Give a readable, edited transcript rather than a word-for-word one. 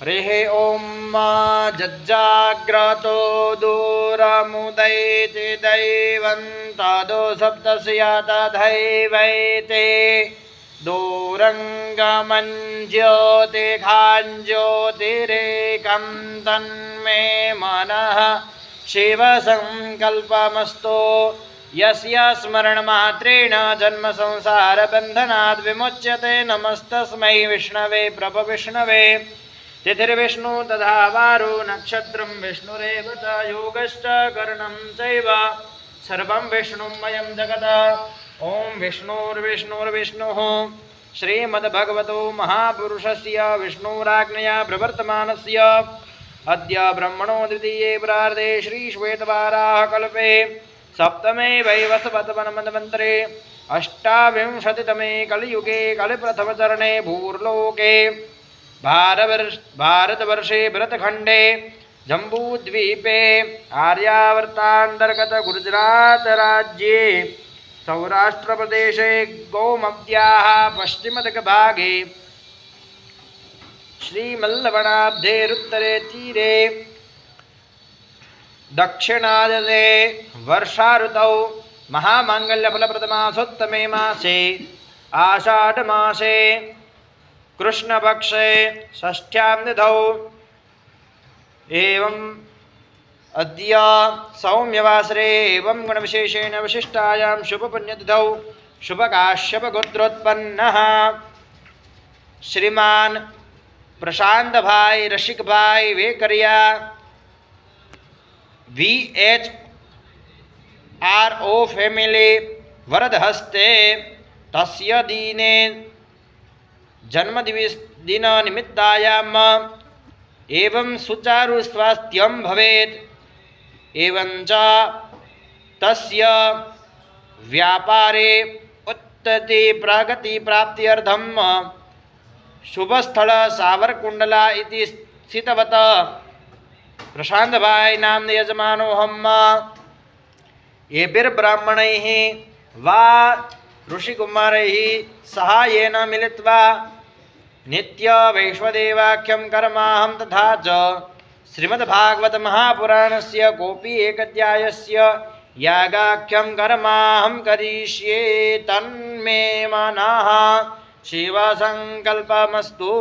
हरिः ॐ जज्जाग्रतो दूरमुदैति दैवं तदो सप्तस्य तथैवैते दूरङ्गमञ्ज्योतिखाञ्ज्योतिरेकं तन्मे मनः शिवसङ्कल्पमस्तु यस्य स्मरणमात्रेण जन्मसंसारबन्धनात् विमुच्यते। नमस्तस्मै विष्णवे प्रभविष्णवे। तिथिर्विष्णु तथा वारो नक्षत्रं विष्णुरेव च योगश्च करणं चैव सर्वं विष्णुमयं जगत्। ॐ विष्णुर्विष्णुर्विष्णुः श्रीमद्भगवतो महापुरुषस्य विष्णुराज्ञया प्रवर्तमानस्य अद्य ब्रह्मणो द्वितीये प्रार्धे श्रीश्वेतवाराह कल्पे सप्तमे वैवस्वतमन्वन्तरे अष्टाविंशतितमे कलियुगे कलिप्रथमचरणे भूर्लोके भारतवर्षे भरतखण्डे जम्बूद्वीपे आर्यावर्तान्तर्गत गुजरातराज्ये सौराष्ट्रप्रदेशे गोमत्याः पश्चिमदिग्भागे श्रीमल्लवनाब्धेरुत्तरे तीरे दक्षिणायने वर्षाऋतौ महामाङ्गल्यफलप्रदमासोत्तमे मासे आषाढमासे कृष्णपक्षे षष्ठ्यां तिथौ एवं अद्य सौम्यवासरे एवं गुणविशेषेण विशिष्टायां शुभपुण्यतिथौ शुभकाश्यपगोत्रोत्पन्नः श्रीमान प्रशांत भाई रसिक भाई वेकरिया VHRO फैमिली वरदहस्ते तस्य दीने जन्मदिन निमित्तायाम एवं सुचारु स्वास्थ्यं भवेत् एवं च तस्य व्यापारे उत्तति प्रगति प्राप्त्यर्थं शुभस्थल सावरकुंडला इति स्थितवत प्रशांत भाई नाम यजमानोऽहं एभिर्ब्राह्मणैः वा ऋषिकुमारैः सहायेन मिलित्वा नित्य वैश्वदेवाख्यं कर्माहं तथा च श्रीमद्भागवत महापुराणस्य कोऽपि एकाध्यायस्य यागाख्यं कर्माहं करिष्ये तन्मे मनः शिवसङ्कल्पमस्तु।